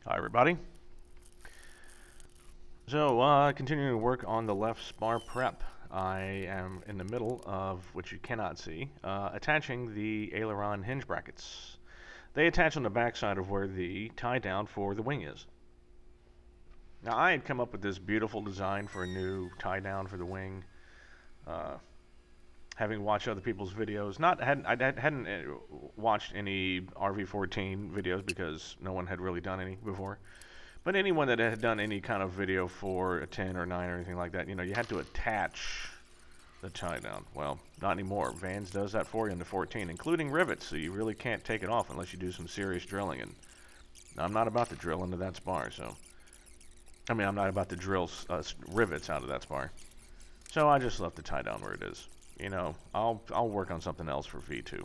Hi everybody. So, continuing to work on the left spar prep. I am in the middle of, which you cannot see, attaching the aileron hinge brackets. They attach on the backside of where the tie down for the wing is. Now, I had come up with this beautiful design for a new tie down for the wing, having watched other people's videos. I hadn't watched any RV14 videos because no one had really done any before. But anyone that had done any kind of video for a 10 or 9 or anything like that, you know, you had to attach the tie down. Well, not anymore. Vans does that for you in the 14, including rivets, so you really can't take it off unless you do some serious drilling. And I'm not about to drill into that spar, so... I mean, I'm not about to drill rivets out of that spar. So I just left the tie down where it is. You know, I'll work on something else for V2.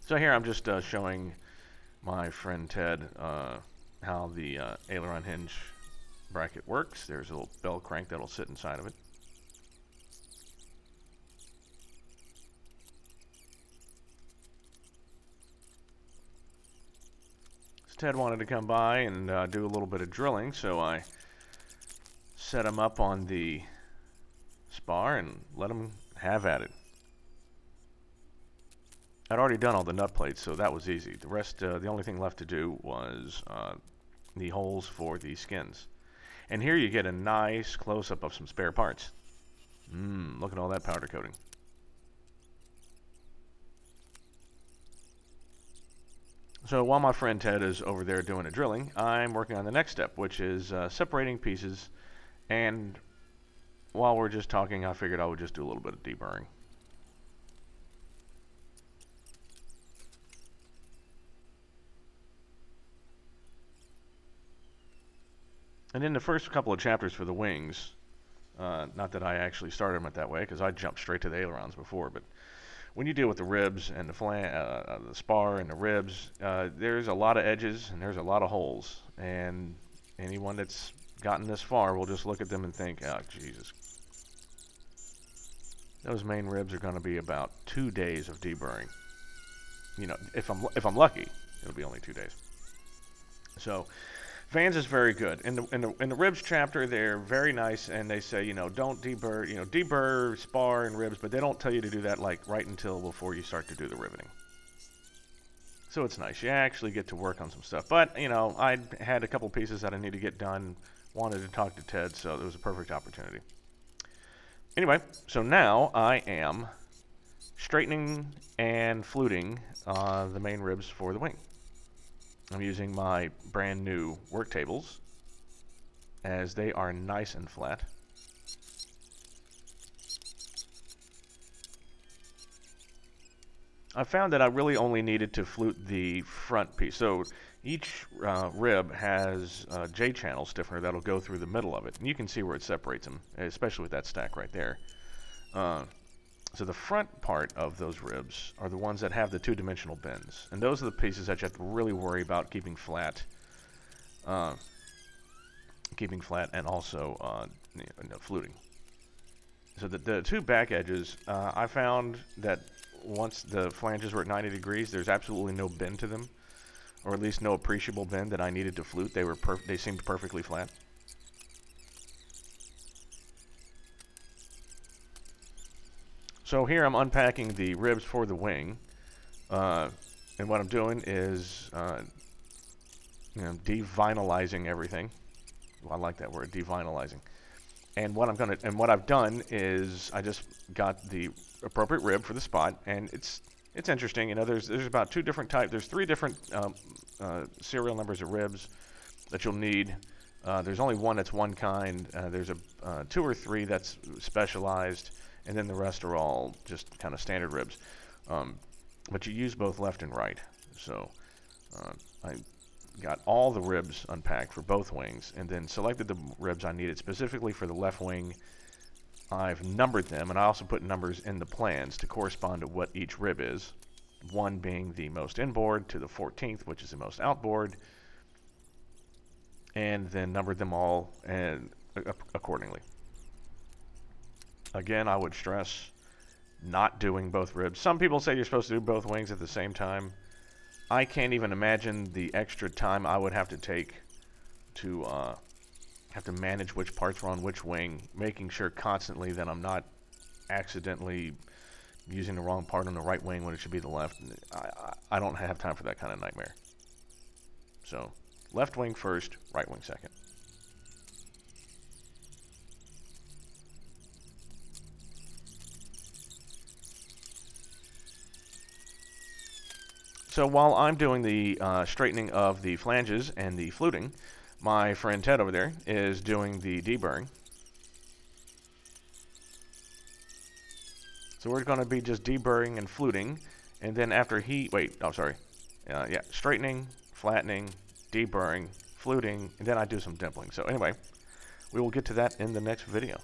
So here I'm just showing my friend Ted how the aileron hinge bracket works. There's a little bell crank that'll sit inside of it. So Ted wanted to come by and do a little bit of drilling, so I set him up on the spar and let him have at it. I'd already done all the nut plates, so that was easy. The rest, the only thing left to do was the holes for the skins. And here you get a nice close-up of some spare parts. Look at all that powder coating. So while my friend Ted is over there doing the drilling, I'm working on the next step, which is separating pieces. And while we're just talking, I figured I would just do a little bit of deburring. And in the first couple of chapters for the wings, not that I actually started them that way, because I jumped straight to the ailerons before, but when you deal with the ribs and the spar and the ribs, there's a lot of edges and there's a lot of holes. And anyone that's gotten this far will just look at them and think, oh, Jesus. Those main ribs are going to be about 2 days of deburring. You know, if I'm lucky, it'll be only 2 days. So Vans is very good. In the ribs chapter, they're very nice, and they say, you know, don't deburr, you know, deburr, spar, and ribs, but they don't tell you to do that like right until before you start to do the riveting. So it's nice. You actually get to work on some stuff. But, you know, I had a couple pieces that I need to get done, wanted to talk to Ted, so it was a perfect opportunity. Anyway, so now I am straightening and fluting the main ribs for the wing. I'm using my brand new work tables as they are nice and flat. I found that I really only needed to flute the front piece. So each rib has a J-channel stiffener that'll go through the middle of it. And you can see where it separates them, especially with that stack right there. So the front part of those ribs are the ones that have the two-dimensional bends. And those are the pieces that you have to really worry about keeping flat. And also you know, fluting. So the two back edges, I found that once the flanges were at 90 degrees, there's absolutely no bend to them. Or at least no appreciable bend that I needed to flute. They seemed perfectly flat. So here I'm unpacking the ribs for the wing, and what I'm doing is, you know, devinylizing everything. Well, I like that word, devinylizing. And what I've done is I just got the appropriate rib for the spot, and it's interesting. You know, there's about 2 different types. There's 3 different serial numbers of ribs that you'll need. There's only one that's one kind. There's 2 or 3 that's specialized. And then the rest are all just kind of standard ribs. But you use both left and right. So I got all the ribs unpacked for both wings and then selected the ribs I needed specifically for the left wing. I've numbered them, and I also put numbers in the plans to correspond to what each rib is. 1 being the most inboard to the 14th, which is the most outboard. And then numbered them all accordingly. Again, I would stress not doing both ribs. Some people say you're supposed to do both wings at the same time. I can't even imagine the extra time I would have to take to have to manage which parts are on which wing, making sure constantly that I'm not accidentally using the wrong part on the right wing when it should be the left. I don't have time for that kind of nightmare. So, left wing first, right wing second. So while I'm doing the straightening of the flanges and the fluting, my friend Ted over there is doing the deburring. So we're going to be just deburring and fluting, and then after straightening, flattening, deburring, fluting, and then I do some dimpling. So anyway, we will get to that in the next video.